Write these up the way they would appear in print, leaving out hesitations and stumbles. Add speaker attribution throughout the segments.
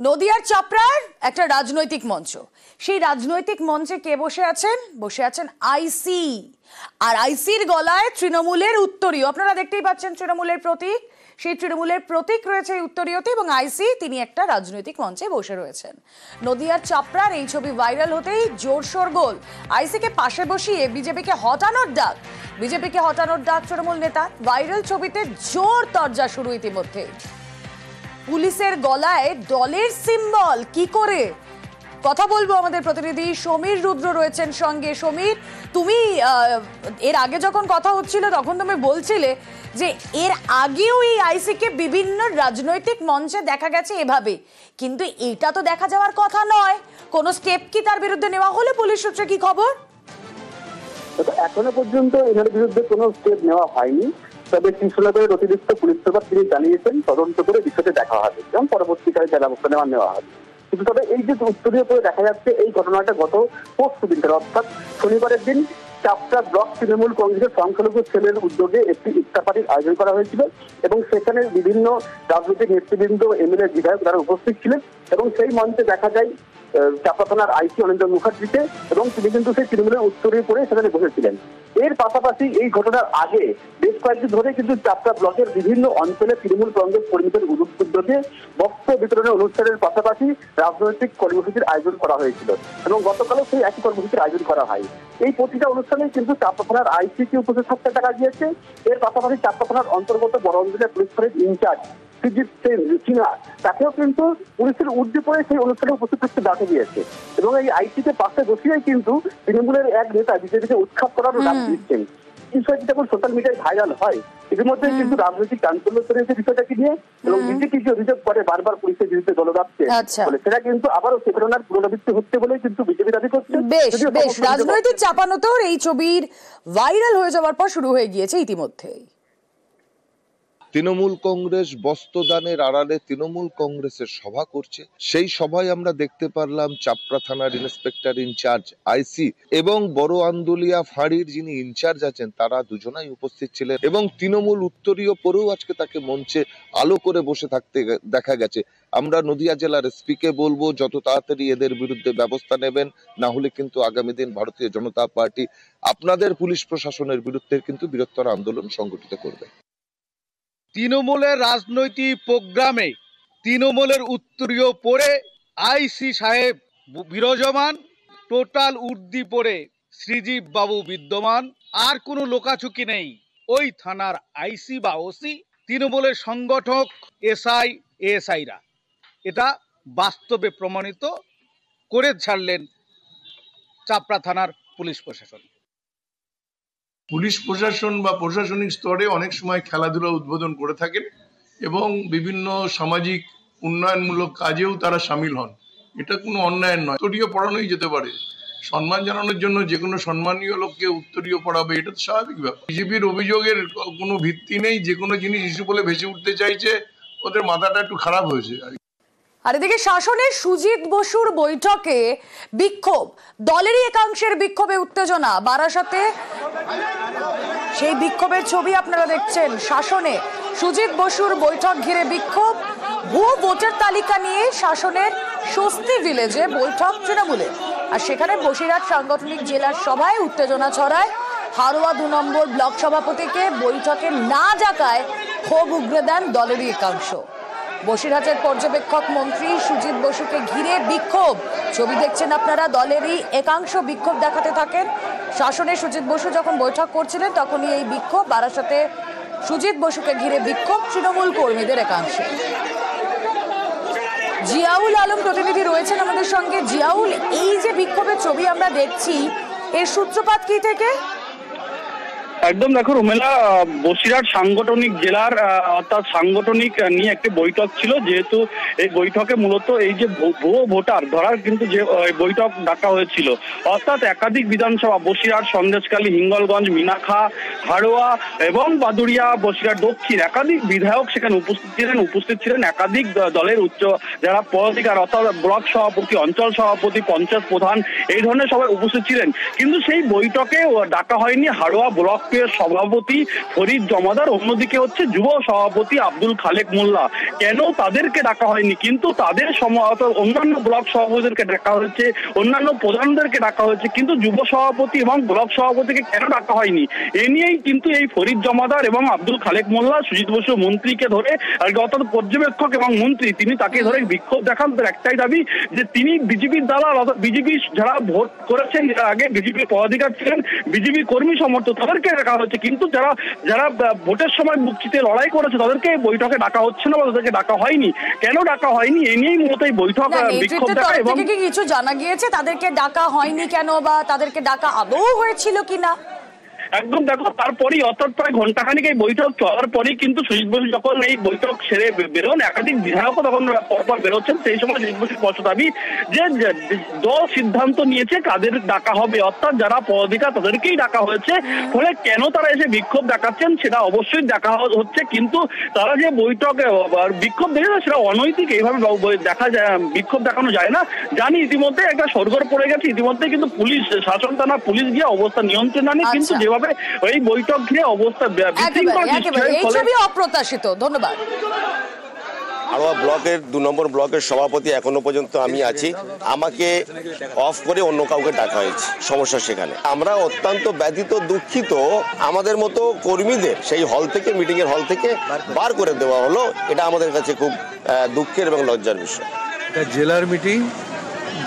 Speaker 1: নদিয়ার চাপড়ার একটা রাজনৈতিক মঞ্চ, সেই রাজনৈতিক মঞ্চে কে বসে আছেন? বসে আছেন আইসি। আর আইসির গলায় তৃণমূলের উত্তরীয়, আপনারা দেখতেই পাচ্ছেন তৃণমূলের প্রতীক, সেই তৃণমূলের প্রতীক রয়েছে এই উত্তরীয়তে, এবং আইসি তিনি একটা রাজনৈতিক মঞ্চে বসে রয়েছেন। নদিয়ার চাপড়ার এই ছবি ভাইরাল হতেই জোর শোরগোল। আইসিকে পাশে বসিয়ে বিজেপিকে হটানোর ডাক তৃণমূল নেতা। ভাইরাল ছবিতে জোর তরজা শুরু ইতিমধ্যে। পুলিশের গলায় দলের সিম্বল কি করে, কথা বলবো আমাদের প্রতিনিধি সমীর রুদ্র রয়েছেন সঙ্গে। সমীর, তুমি এর আগে যখন কথা হচ্ছিল তখন তুমি বলছিলে যে এর আগেও এই আইসিকে বিভিন্ন রাজনৈতিক মঞ্চে দেখা গেছে এভাবে, কিন্তু এটা তো দেখা যাওয়ার কথা নয়। কোন স্টেপ কি তার বিরুদ্ধে নেওয়া হলে পুলিশ সূত্রে কি খবর?
Speaker 2: এখনো পর্যন্ত এনার বিরুদ্ধে কোনো স্টেপ নেওয়া হয়নি, তবে ত্রিশূলগড়ের অতিরিক্ত পুলিশ সুপার তিনি জানিয়েছেন তদন্ত করে বিষয়টি দেখা হবে এবং পরবর্তীকালে যা ব্যবস্থা নেওয়া হবে। কিন্তু তবে এই যে উত্তরীয় করে দেখা যাচ্ছে, এই ঘটনাটা গত পরশু দিনকার অর্থাৎ শনিবারের দিন চাপড়া ব্লক তৃণমূল কংগ্রেসের সংখ্যালঘু সেলের উদ্যোগে একটি ইফতার পার্টির আয়োজন করা হয়েছিল এবং সেখানে বিভিন্ন রাজনৈতিক নেতৃবৃন্দ, এমএলএ, বিধায়ক তারা উপস্থিত ছিলেন এবং সেই মঞ্চে দেখা যায় চাপড়া থানার আইসি অনিন্দ্য মুখার্জিকে, এবং তিনি কিন্তু সেই তৃণমূলের উত্তরীয় পরে সেখানে বসেছিলেন। এর পাশাপাশি এই ঘটনার আগে বেশ কয়েকদিন ধরে কিন্তু চাপড়া ব্লকের বিভিন্ন অঞ্চলে তৃণমূল কংগ্রেস কর্মীদের উদ্যোগে বস্ত্র বিতরণের অনুষ্ঠানের পাশাপাশি রাজনৈতিক কর্মসূচির আয়োজন করা হয়েছিল এবং গতকালও সেই একই কর্মসূচির আয়োজন করা হয়। এই প্রতিটা অনুষ্ঠানে কিন্তু চাপড়া থানার আইসিকে উপস্থিত থাকতে দেখা গিয়েছে। এর পাশাপাশি চাপড়া থানার অন্তর্গত বড় অঞ্চলের পুলিশ ফাঁড়ির ইনচার্জ তাকেও কিন্তু পুলিশের ঊর্ধ্বে পড়ে সেই অনুষ্ঠানে উপস্থিত থাকতে দেখা গিয়েছে এবং এই আইসিকে পাশে বসিয়েই কিন্তু তৃণমূলের এক নেতা বিজেপিকে উৎখাত করার ডাক দিচ্ছেন। বিষয়টি যখন সোশ্যাল মিডিয়ায় ভাইরাল হয়, ইতিমধ্যে কিন্তু রাজনৈতিক চাঞ্চল্য তৈরি বিষয়টাকে নিয়ে এবং বিজেপি যে অভিযোগ করে বারবার পুলিশের বিরুদ্ধে দল যাচ্ছে, সেটা কিন্তু আবারও সে ঘটনার পুনরাবৃত্তি হচ্ছে বলে কিন্তু বিজেপি দাবি করছে।
Speaker 1: বেশ রাজনৈতিক চাপানোতর এই ছবির ভাইরাল হয়ে যাওয়ার পর শুরু হয়ে গিয়েছে ইতিমধ্যে।
Speaker 3: তৃণমূল কংগ্রেস বস্ত্রদানের আড়ালে তৃণমূল কংগ্রেসের সভা করছে। সেই সভায় আমরা দেখতে পারলাম চাপড়া থানার ইন্সপেক্টর ইনচার্জ আইসি এবং বড় আন্দুলিয়া ফাঁড়ির যিনি ইনচার্জ আছেন তারা দুজনাই উপস্থিত ছিলেন এবং তৃণমূল উত্তরীয় পরেও আজকে তাকে মঞ্চে আলো করে বসে থাকতে দেখা গেছে। আমরা নদিয়া জেলার এসপিকে বলবো যত তাড়াতাড়ি এদের বিরুদ্ধে ব্যবস্থা নেবেন, না হলে কিন্তু আগামী দিন ভারতীয় জনতা পার্টি আপনাদের পুলিশ প্রশাসনের বিরুদ্ধে কিন্তু বৃহত্তর আন্দোলন সংগঠিত করবে।
Speaker 4: তৃণমূলের রাজনৈতিক প্রোগ্রামে তৃণমূলের উত্তরীয় পরে আইসি সাহেব বিরাজমান, টোটাল উর্দি পরে শ্রীজীব বাবু বিদ্যমান, আর কোনো লোকাছুকি নেই। ওই থানার আইসি বা ওসি তৃণমূলের সংগঠক এসআই এএসআইরা এটা বাস্তবে প্রমাণিত করে ছাড়লেন চাপড়া থানার পুলিশ প্রশাসন।
Speaker 5: পুলিশ প্রশাসন বা প্রশাসনিক স্তরে অনেক সময় খেলাধুলা উদ্বোধন করে থাকেন এবং বিভিন্ন সামাজিক উন্নয়নমূলক কাজেও তারা সামিল হন। এটা কোনো অন্যায় নয়, উত্তরীয় পড়ানোই যেতে পারে। সম্মান জানানোর জন্য যে কোনো সম্মানীয় লোককে উত্তরীয় পড়াবে, এটা তো স্বাভাবিক ব্যাপার। বিজেপির অভিযোগের কোনো ভিত্তি নেই, যে কোনো জিনিস ইস্যু বলে ভেসে উঠতে চাইছে, ওদের মাথাটা একটু খারাপ হয়েছে।
Speaker 1: আর এদিকে শাসনের সুজিত বসুর বৈঠকে বিক্ষোভ, দলেরই একাংশের বিক্ষোভে উত্তেজনা বারাসাতে। সেই বিক্ষোভের ছবি আপনারা দেখছেন। শাসনে সুজিত বসুর বৈঠক ঘিরে বিক্ষোভ, ভুয়ো ভোটার তালিকা নিয়ে শাসনের স্বস্তি ভিলেজে বৈঠক তৃণমূলের। আর সেখানে বসিরহাট সাংগঠনিক জেলার সভায় উত্তেজনা ছড়ায়। হারোয়া 2 নম্বর ব্লক সভাপতিকে বৈঠকে না ডাকায় ক্ষোভ উগরে দেন দলেরই একাংশ। বসিরহাটের পর্যবেক্ষক মন্ত্রী সুজিত বসুকে ঘিরে বিক্ষোভ, ছবি দেখছেন আপনারা। দলেরই একাংশ বিক্ষোভ দেখাতে থাকেন। শাসনে সুজিত বসু যখন বৈঠক করছিলেন তখনই এই বিক্ষোভ। বারাসাতে সুজিত বসুকে ঘিরে বিক্ষোভ তৃণমূল কর্মীদের একাংশে। জিয়াউল আলম প্রতিনিধি রয়েছেন আমাদের সঙ্গে। জিয়াউল, এই যে বিক্ষোভের ছবি আমরা দেখছি, এর সূত্রপাত কি থেকে?
Speaker 6: একদম দেখো রুমেলা, বসিরহাট সাংগঠনিক জেলার অর্থাৎ সাংগঠনিক নিয়ে একটি বৈঠক ছিল। যেহেতু এই বৈঠকে মূলত এই যে ভুয়ো ভোটার ধরার কিন্তু যে বৈঠক ডাকা হয়েছিল, অর্থাৎ একাধিক বিধানসভা বসিরহাট, সন্দেশখালী, হিঙ্গলগঞ্জ, মিনাখা, হাড়োয়া এবং বাদুড়িয়া, বসিরহাট দক্ষিণ একাধিক বিধায়ক সেখানে উপস্থিত ছিলেন একাধিক দলের উচ্চ যারা পদাধিকার অর্থাৎ ব্লক সভাপতি, অঞ্চল সভাপতি, পঞ্চায়েত প্রধান, এই ধরনের সবাই উপস্থিত ছিলেন। কিন্তু সেই বৈঠকে ডাকা হয়নি হাড়োয়া ব্লক ব্লকের সভাপতি ফরিদ জমাদার, অন্যদিকে হচ্ছে যুব সভাপতি আব্দুল খালেক মোল্লা। কেন তাদেরকে ডাকা হয়নি, কিন্তু তাদের অন্যান্য ব্লক সভাপতিদেরকে ডাকা হয়েছে, অন্যান্য প্রধানদেরকে ডাকা হয়েছে, কিন্তু যুব সভাপতি এবং ব্লক সভাপতিকে কেন ডাকা হয়নি, এ নিয়েই কিন্তু এই ফরিদ জমাদার এবং আব্দুল খালেক মোল্লা সুজিত বসু মন্ত্রীকে ধরে আর কি, অর্থাৎ পর্যবেক্ষক এবং মন্ত্রী তিনি তাকে ধরে বিক্ষোভ দেখান। তার একটাই দাবি যে তিনি বিজেপির দালাল, অর্থাৎ বিজেপি যারা ভোট করেছেন, যারা আগে বিজেপির পদাধিকার ছিলেন, বিজেপি কর্মী সমর্থক, তাদেরকে ডাকা হচ্ছে, কিন্তু যারা ভোটের সময় বুক চিতে লড়াই করেছে তাদেরকে বৈঠকে ডাকা হচ্ছে না বা তাদেরকে ডাকা হয়নি। কেন ডাকা হয়নি এ নিয়েই মূলত এই বৈঠক বিক্ষোভ দেখা। এবং
Speaker 1: কিছু জানা গিয়েছে তাদেরকে ডাকা হয়নি কেন বা তাদেরকে ডাকা আদৌ হয়েছিল কিনা?
Speaker 6: একদম দেখো, তারপরেই অর্থাৎ প্রায় ঘন্টাখানিক এই বৈঠক চলার পরেই কিন্তু সুজিত বসু যখন এই বৈঠক সেরে বেরোন, একাধিক বিধায়কও তখন পরপর বেরোচ্ছেন, সেই সময় সুজিত বসুর স্পষ্ট দাবি যে দল সিদ্ধান্ত নিয়েছে কাদের ডাকা হবে, অর্থাৎ যারা পদাধিকার তাদেরকেই ডাকা হয়েছে। ফলে কেন তারা এসে বিক্ষোভ দেখাচ্ছেন সেটা অবশ্যই দেখা হচ্ছে, কিন্তু তারা যে বৈঠকে বিক্ষোভ দেখেছে সেটা অনৈতিক, এইভাবে দেখা যায়, বিক্ষোভ দেখানো যায় না। জানি ইতিমধ্যে একটা সরগর পড়ে গেছে, ইতিমধ্যে কিন্তু পুলিশ, শাসন থানা পুলিশ গিয়ে অবস্থা নিয়ন্ত্রণ আনে, কিন্তু যেভাবে এই বৈঠক ঘিরে অবস্থা
Speaker 1: অপ্রত্যাশিত। ধন্যবাদ।
Speaker 7: হাড়োয়া ব্লকের 2 নম্বর ব্লকের সভাপতি এখনো পর্যন্ত আমি আছি, আমাকে অফ করে অন্য কাউকে ডাকা হয়েছে, সমস্যা সেখানে। আমরা অত্যন্ত ব্যথিত, দুঃখিত, আমাদের মতো কর্মীদের সেই হল থেকে, মিটিং এর হল থেকে বার করে দেওয়া হলো, এটা আমাদের কাছে খুব দুঃখের এবং লজ্জার বিষয়।
Speaker 8: এটা জেলার মিটিং,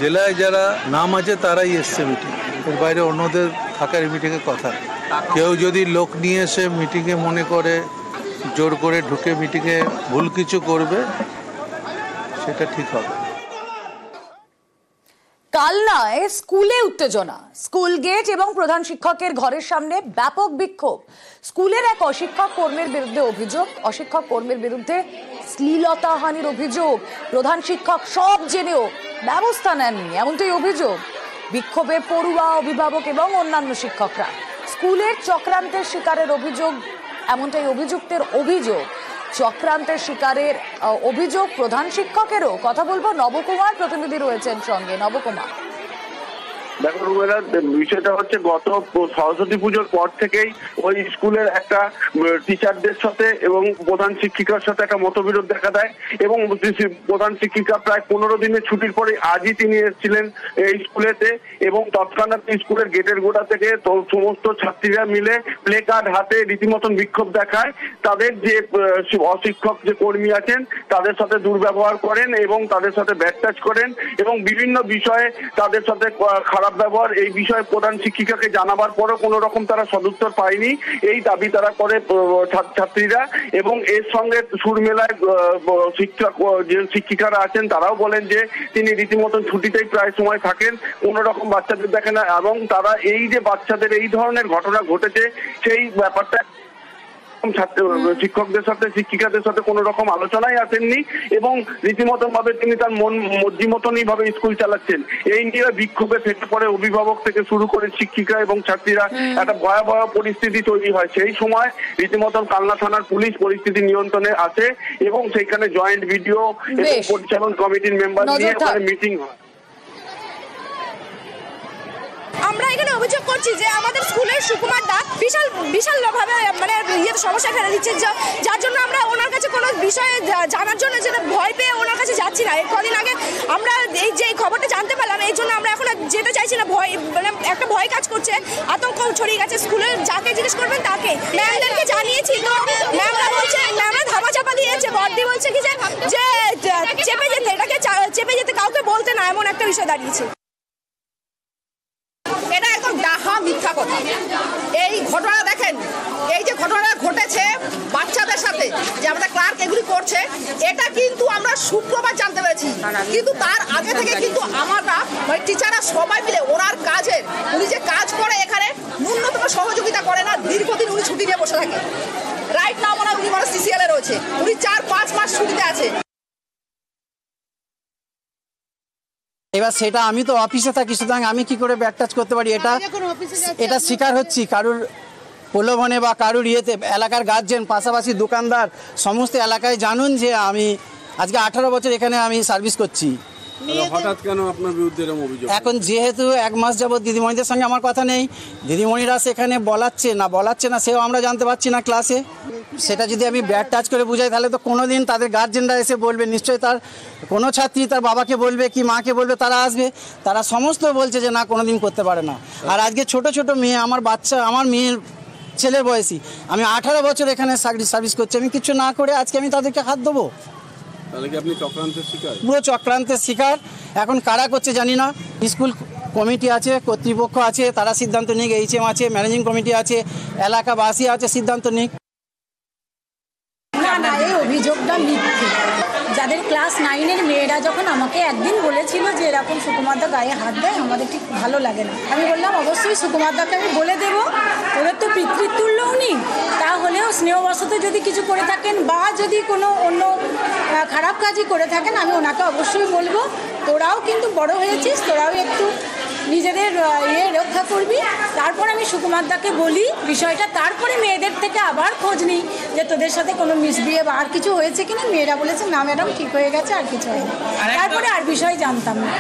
Speaker 8: জেলায় যারা নাম আছে তারাই এসছে মিটিং, এর বাইরে অন্যদের থাকার মিটিংয়ে কথা। কেউ যদি লোক নিয়ে এসে মিটিংয়ে মনে করে জোর করে ঢুকে মিটিংয়ে ভুল কিছু করবে, সেটা ঠিক হবে।
Speaker 1: কালনায় স্কুলে উত্তেজনা, স্কুল গেট এবং প্রধান শিক্ষকের ঘরের সামনে ব্যাপক বিক্ষোভ। স্কুলের এক অশিক্ষক কর্মীর বিরুদ্ধে অভিযোগ, অশিক্ষক কর্মীর বিরুদ্ধে শ্লীলতাহানির অভিযোগ। প্রধান শিক্ষক সব জেনেও ব্যবস্থা নেননি, এমনটাই অভিযোগ। বিক্ষোভে পড়ুয়া, অভিভাবক এবং অন্যান্য শিক্ষকরা। স্কুলের চক্রান্তের শিকারের অভিযোগ, এমনটাই অভিযুক্তের অভিযোগ। চক্রান্তের শিকারের অভিযোগ প্রধান শিক্ষকেরও। কথা বলবো, নবকুমার প্রতিনিধি রয়েছেন সঙ্গে। নবকুমার,
Speaker 2: দেখো রুমেলা, বিষয়টা হচ্ছে গত সরস্বতী পুজোর পর থেকেই ওই স্কুলের একটা টিচারদের সাথে এবং প্রধান শিক্ষিকার সাথে একটা মতবিরোধ দেখা দেয়, এবং প্রধান শিক্ষিকা প্রায় 15 দিনের ছুটির পরে আজই তিনি এসেছিলেন এই স্কুলেতে, এবং তৎক্ষণাৎ স্কুলের গেটের গোড়া থেকে সমস্ত ছাত্রীরা মিলে প্লে কার্ড হাতে রীতিমতন বিক্ষোভ দেখায়। তাদের যে অশিক্ষক যে কর্মী আছেন তাদের সাথে দুর্ব্যবহার করেন এবং তাদের সাথে ব্যাড টাচ করেন, এবং বিভিন্ন বিষয়ে তাদের সাথে খারাপ ব্যবহার। এই বিষয়ে প্রধান শিক্ষিকাকে জানাবার পরও কোনো রকম তারা সদুত্তর পায়নি, এই দাবি তারা করে ছাত্রীরা। এবং এর সঙ্গে সুর মেলায় শিক্ষক যে শিক্ষিকারা আছেন তারাও বলেন যে তিনি রীতিমতন ছুটিতেই প্রায় সময় থাকেন, কোনো রকম বাচ্চাদের দেখে না, এবং তারা এই যে বাচ্চাদের এই ধরনের ঘটনা ঘটেছে সেই ব্যাপারটা শিক্ষকদের সাথে, শিক্ষিকাদের সাথে কোনো রকম আলোচনায় আসেননি, এবং রীতিমতন ভাবে তিনি তার মর্জি মতনই ভাবে স্কুল চালাচ্ছেন। এই নিয়ে বিক্ষোভে ফেটে পড়ে অভিভাবক থেকে শুরু করে শিক্ষিকা এবং ছাত্রীরা। একটা ভয়াবহ পরিস্থিতি তৈরি হয়। সেই সময় রীতিমতন কালনা থানার পুলিশ পরিস্থিতি নিয়ন্ত্রণে আসে, এবং সেখানে জয়েন্ট ভিডিও এবং পরিচালন কমিটির মেম্বার নিয়ে ওখানে মিটিং হয়।
Speaker 9: আমরা এখানে অভিযোগ করছি যে আমাদের স্কুলের সুকুমার দা বিশাল ভাবে মানে সমস্যা ফেলে দিচ্ছে, যার জন্য আমরা ওনার কাছে কোনো বিষয়ে জানার জন্য যেটা ভয় পেয়ে ওনার কাছে যাচ্ছি না। কদিন আগে আমরা এই যে খবরটা জানতে পারলাম, এই জন্য আমরা এখন যেতে চাইছি না। ভয় মানে একটা ভয় কাজ করছে, আতঙ্ক ছড়িয়ে গেছে স্কুলে। যাকে জিজ্ঞেস করবেন তাকে, ম্যামদেরকে জানিয়েছি, তো ম্যামরা বলছে, ম্যামরা ধামাচাপা দিয়েছে। বর্দি বলছে কি যে চেপে যেতে, এটাকে চেপে যেতে কাউকে বলতে না, এমন একটা বিষয় দাঁড়িয়েছে।
Speaker 10: এটা একদম ডাহা মিথ্যা কথা। এই ঘটনা দেখেন, এই যে ঘটনা ঘটেছে বাচ্চাদের সাথে, যে আমাদের ক্লার্ক এগুলি করছে, এটা কিন্তু আমরা শুক্রবার জানতে পেরেছি, কিন্তু তার আগে থেকে কিন্তু আমরা মানে টিচাররা সবাই মিলে ওনার কাজের, উনি যে কাজ করে এখানে ন্যূনতম সহযোগিতা করে না। দীর্ঘদিন উনি ছুটি নিয়ে বসে থাকে। রাইট নাও উনি মানে সিসিএল এ রয়েছে, উনি 4-5 মাস ছুটিতে আছে।
Speaker 11: এবার সেটা আমি তো অফিসে থাকি, সুতরাং আমি কি করে ব্যাক টাচ করতে পারি? এটা শিকার হচ্ছি কারুর প্রলোভনে বা কারুর ইয়েতে। এলাকার গার্জেন, পাশাপাশি দোকানদার, সমস্ত এলাকায় জানুন যে আমি আজকে 18 বছর এখানে আমি সার্ভিস করছি।
Speaker 12: হঠাৎ কেন আপনার বিরুদ্ধে এরকম অভিযোগ?
Speaker 11: এখন যেহেতু 1 মাস যাবত দিদিমণিদের সঙ্গে আমার কথা নেই, দিদিমণিরা সেখানে বলাচ্ছে না সেও আমরা জানতে পারছি না ক্লাসে। সেটা যদি আমি ব্যাড টাচ করে বুঝাই তাহলে তো কোনোদিন তাদের গার্জেনরা এসে বলবে, নিশ্চয়ই তার কোনো ছাত্রী তার বাবাকে বলবে কি মাকে বলবে, তারা আসবে, তারা সমস্ত বলছে যে না কোনোদিন করতে পারে না। আর আজকে ছোট ছোট মেয়ে, আমার মেয়ের ছেলের বয়সী, আমি 18 বছর এখানে সার্ভিস করছি, আমি কিছু না করে আজকে আমি তাদেরকে হাত দেবো?
Speaker 12: তাহলে কি আপনি চক্রান্তের শিকার?
Speaker 11: পুরো চক্রান্তের শিকার। এখন কারা করছে জানি না। স্কুল কমিটি আছে, কর্তৃপক্ষ আছে, তারা সিদ্ধান্ত নিক, HM আছে, ম্যানেজিং কমিটি আছে, এলাকাবাসী আছে, সিদ্ধান্ত নিক।
Speaker 13: না, এই অভিযোগটা মিথ্যে। যাদের ক্লাস 9-এর মেয়েরা যখন আমাকে একদিন বলেছিল যে এরকম সুকুমারদা গায়ে হাত দেয়, আমাদের ঠিক ভালো লাগে না। আমি বললাম অবশ্যই সুকুমারদাকে আমি বলে দেবো, ওদের তো পিতৃতুল্যও নেই, তাহলেও স্নেহবশত যদি কিছু করে থাকেন বা যদি কোনো অন্য খারাপ কাজই করে থাকেন, আমি ওনাকে অবশ্যই বলবো তোরাও কিন্তু বড় হয়েছিস, তোরাও একটু নিজেদের রক্ষা করবি। তারপর আমি সুকুমারদাকে বলি বিষয়টা, তারপরে মেয়েদের থেকে আবার খোঁজ নিই যে তোদের সাথে কোনো মিসবিহেভ আর কিছু হয়েছে কিনা। মেয়েরা বলেছে না ম্যাডাম ঠিক হয়ে গেছে, আর কিছু হয়নি। তারপরে আর বিষয় জানতাম না।